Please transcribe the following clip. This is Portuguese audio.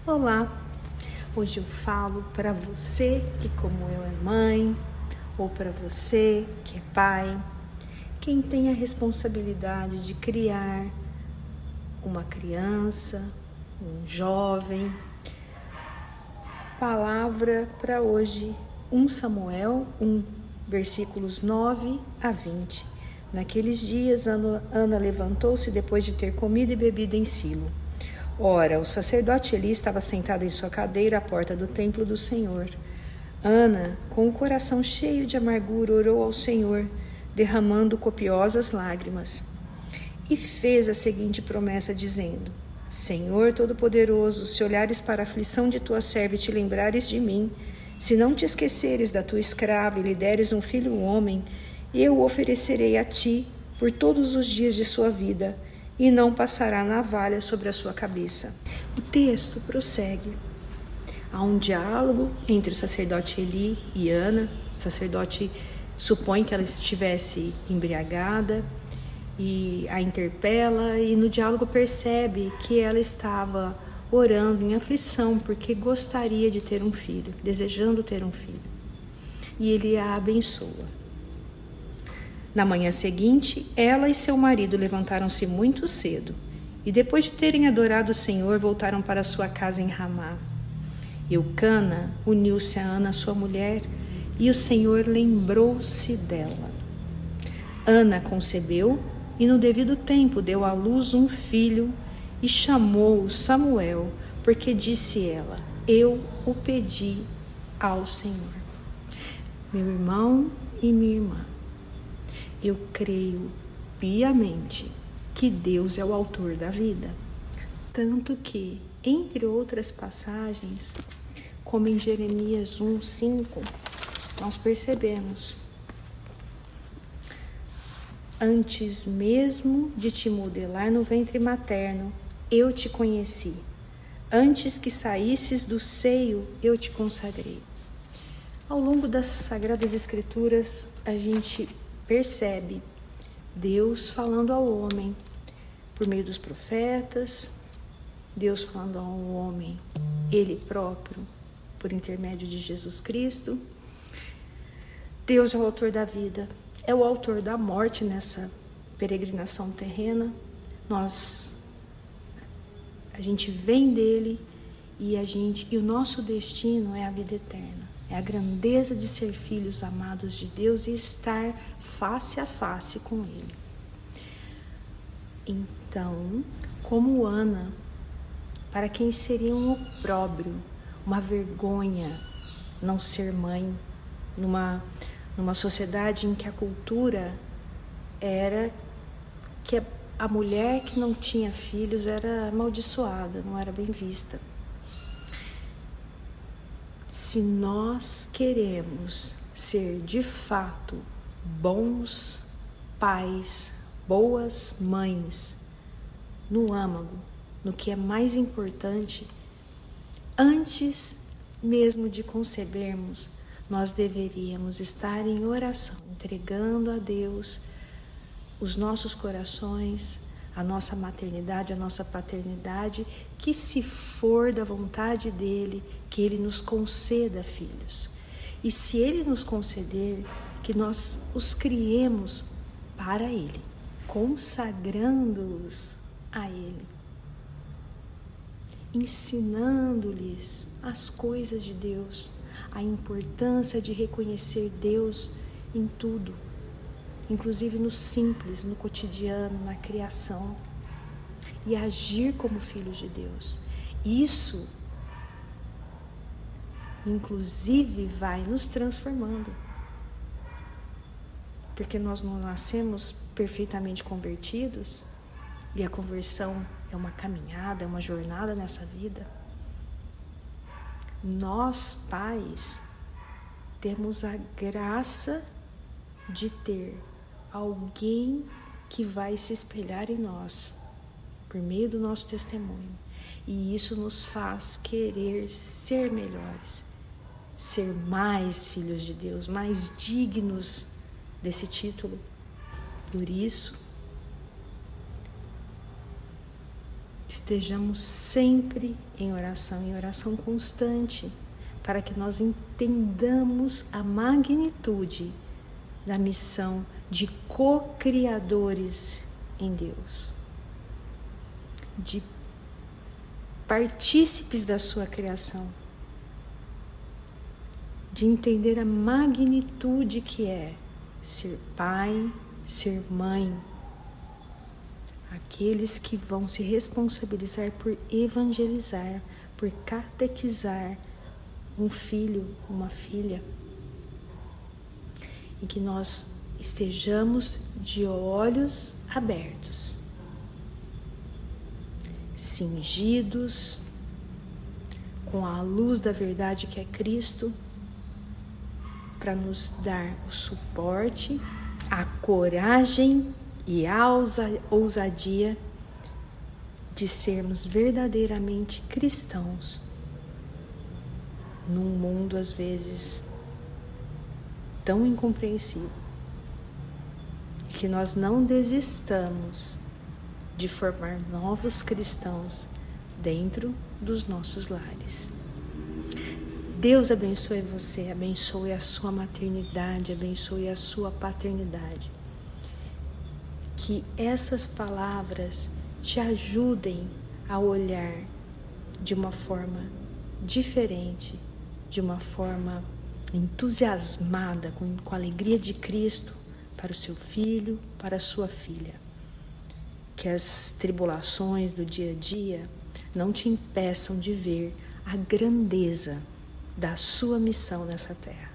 Olá, hoje eu falo para você que como eu é mãe, ou para você que é pai, quem tem a responsabilidade de criar uma criança, um jovem. Palavra para hoje, 1 Samuel 1, versículos 9 a 20. Naqueles dias, Ana levantou-se depois de ter comido e bebido em Silo. Ora, o sacerdote Eli estava sentado em sua cadeira à porta do templo do Senhor. Ana, com o coração cheio de amargura, orou ao Senhor, derramando copiosas lágrimas. E fez a seguinte promessa, dizendo: Senhor Todo-Poderoso, se olhares para a aflição de tua serva e te lembrares de mim, se não te esqueceres da tua escrava e lhe deres um filho homem, eu o oferecerei a ti por todos os dias de sua vida, e não passará navalha sobre a sua cabeça. O texto prossegue. Há um diálogo entre o sacerdote Eli e Ana. O sacerdote supõe que ela estivesse embriagada e a interpela, e no diálogo percebe que ela estava orando em aflição porque gostaria de ter um filho, desejando ter um filho. E ele a abençoa. Na manhã seguinte, ela e seu marido levantaram-se muito cedo e, depois de terem adorado o Senhor, voltaram para sua casa em Ramá. Eucana uniu-se a Ana, sua mulher, e o Senhor lembrou-se dela. Ana concebeu e, no devido tempo, deu à luz um filho e chamou-o Samuel, porque disse ela: Eu o pedi ao Senhor. Meu irmão e minha irmã, eu creio piamente que Deus é o autor da vida. Tanto que, entre outras passagens, como em Jeremias 1:5, nós percebemos: Antes mesmo de te modelar no ventre materno, eu te conheci. Antes que saísses do seio, eu te consagrei. Ao longo das Sagradas Escrituras, a gente percebe Deus falando ao homem por meio dos profetas, Deus falando ao homem, Ele próprio, por intermédio de Jesus Cristo. Deus é o autor da vida, é o autor da morte nessa peregrinação terrena. A gente vem dele e o nosso destino é a vida eterna. É a grandeza de ser filhos amados de Deus e estar face a face com Ele. Então, como Ana, para quem seria um opróbrio, uma vergonha não ser mãe, numa sociedade em que a cultura era que a mulher que não tinha filhos era amaldiçoada, não era bem vista. Se nós queremos ser de fato bons pais, boas mães, no âmago, no que é mais importante, antes mesmo de concebermos, nós deveríamos estar em oração, entregando a Deus os nossos corações, a nossa maternidade, a nossa paternidade, que se for da vontade dele, que ele nos conceda filhos. E se ele nos conceder, que nós os criemos para ele, consagrando-os a ele, ensinando-lhes as coisas de Deus, a importância de reconhecer Deus em tudo, inclusive no simples, no cotidiano, na criação, e agir como filhos de Deus. Isso, inclusive, vai nos transformando, porque nós não nascemos perfeitamente convertidos, e a conversão é uma caminhada, é uma jornada nessa vida. Nós, pais, temos a graça de ter alguém que vai se espelhar em nós, por meio do nosso testemunho. E isso nos faz querer ser melhores, ser mais filhos de Deus, mais dignos desse título. Por isso, estejamos sempre em oração constante, para que nós entendamos a magnitude da missão de co-criadores em Deus, de partícipes da sua criação, de entender a magnitude que é ser pai, ser mãe, aqueles que vão se responsabilizar por evangelizar, por catequizar um filho, uma filha, e que nós estejamos de olhos abertos, cingidos com a luz da verdade que é Cristo, para nos dar o suporte, a coragem e a ousadia de sermos verdadeiramente cristãos num mundo às vezes tão incompreensível. E que nós não desistamos de formar novos cristãos dentro dos nossos lares. Deus abençoe você, abençoe a sua maternidade, abençoe a sua paternidade. Que essas palavras te ajudem a olhar de uma forma diferente, de uma forma entusiasmada, com a alegria de Cristo para o seu filho, para a sua filha. Que as tribulações do dia a dia não te impeçam de ver a grandeza da sua missão nessa terra.